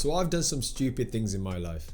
So I've done some stupid things in my life,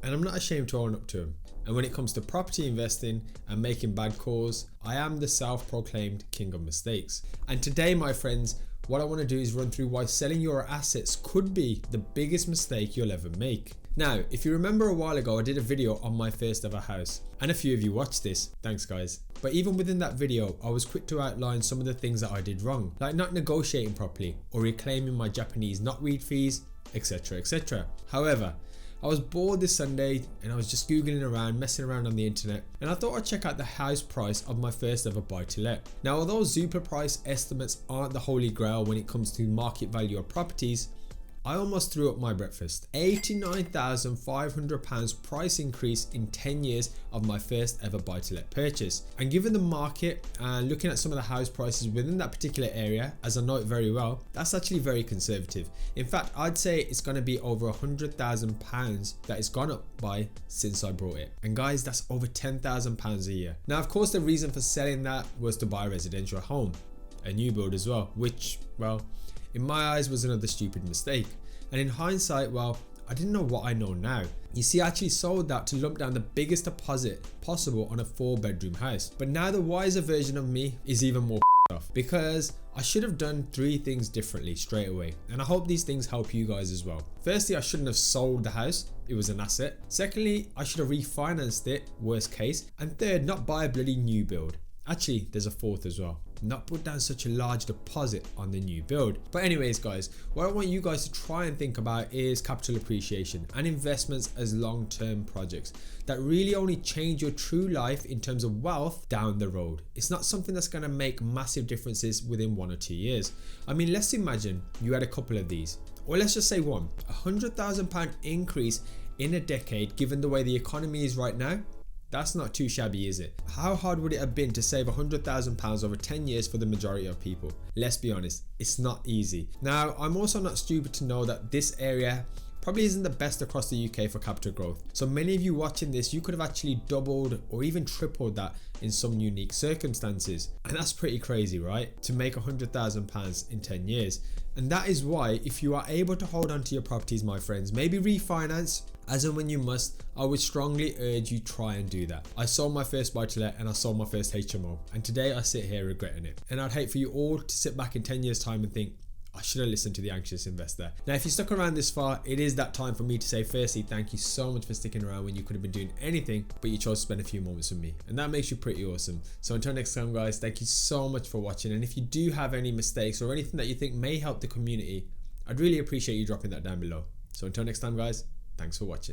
and I'm not ashamed to own up to them. And when it comes to property investing and making bad calls, I am the self-proclaimed king of mistakes. And today, my friends, what I want to do is run through why selling your assets could be the biggest mistake you'll ever make. Now, if you remember a while ago, I did a video on my first ever house, and a few of you watched this. Thanks guys. But even within that video, I was quick to outline some of the things that I did wrong, like not negotiating properly or reclaiming my Japanese not-read fees, etc, etc. However, I was bored this Sunday and I was just googling around, messing around on the internet, and I thought I'd check out the house price of my first ever buy-to-let. Now, although Zoopla price estimates aren't the holy grail when it comes to market value of properties, I almost threw up my breakfast. £89,500 price increase in 10 years of my first ever buy-to-let purchase. And given the market and looking at some of the house prices within that particular area, as I know it very well, that's actually very conservative. In fact, I'd say it's going to be over £100,000 that it's gone up by since I bought it. And guys, that's over £10,000 a year. Now, of course, the reason for selling that was to buy a residential home, a new build as well, which, well, in my eyes was another stupid mistake. And in hindsight, well, I didn't know what I know now. You see, I actually sold that to lump down the biggest deposit possible on a 4-bedroom house. But now the wiser version of me is even more off, because I should have done 3 things differently straight away. And I hope these things help you guys as well. Firstly, I shouldn't have sold the house. It was an asset. Secondly, I should have refinanced it, worst case. And third, not buy a bloody new build. Actually, there's a fourth as well. Not put down such a large deposit on the new build. But anyways guys, what I want you guys to try and think about is capital appreciation and investments as long-term projects that really only change your true life in terms of wealth down the road. It's not something that's going to make massive differences within 1 or 2 years. I mean, let's imagine you had a couple of these, or let's just say one. £100,000 increase in a decade, given the way the economy is right now. That's not too shabby, is it? How hard would it have been to save £100,000 over 10 years for the majority of people? Let's be honest, it's not easy. Now, I'm also not stupid to know that this area probably isn't the best across the UK for capital growth. So many of you watching this, you could have actually doubled or even tripled that in some unique circumstances. And that's pretty crazy, right? To make £100,000 in 10 years. And that is why, if you are able to hold on to your properties, my friends, maybe refinance as and when you must, I would strongly urge you try and do that. I sold my first buy-to-let and I sold my first HMO, and today I sit here regretting it. And I'd hate for you all to sit back in 10 years time and think, I should have listened to the anxious investor. Now, if you stuck around this far, it is that time for me to say, firstly, thank you so much for sticking around when you could have been doing anything, but you chose to spend a few moments with me. And that makes you pretty awesome. So until next time, guys, thank you so much for watching. And if you do have any mistakes or anything that you think may help the community, I'd really appreciate you dropping that down below. So until next time, guys, thanks for watching.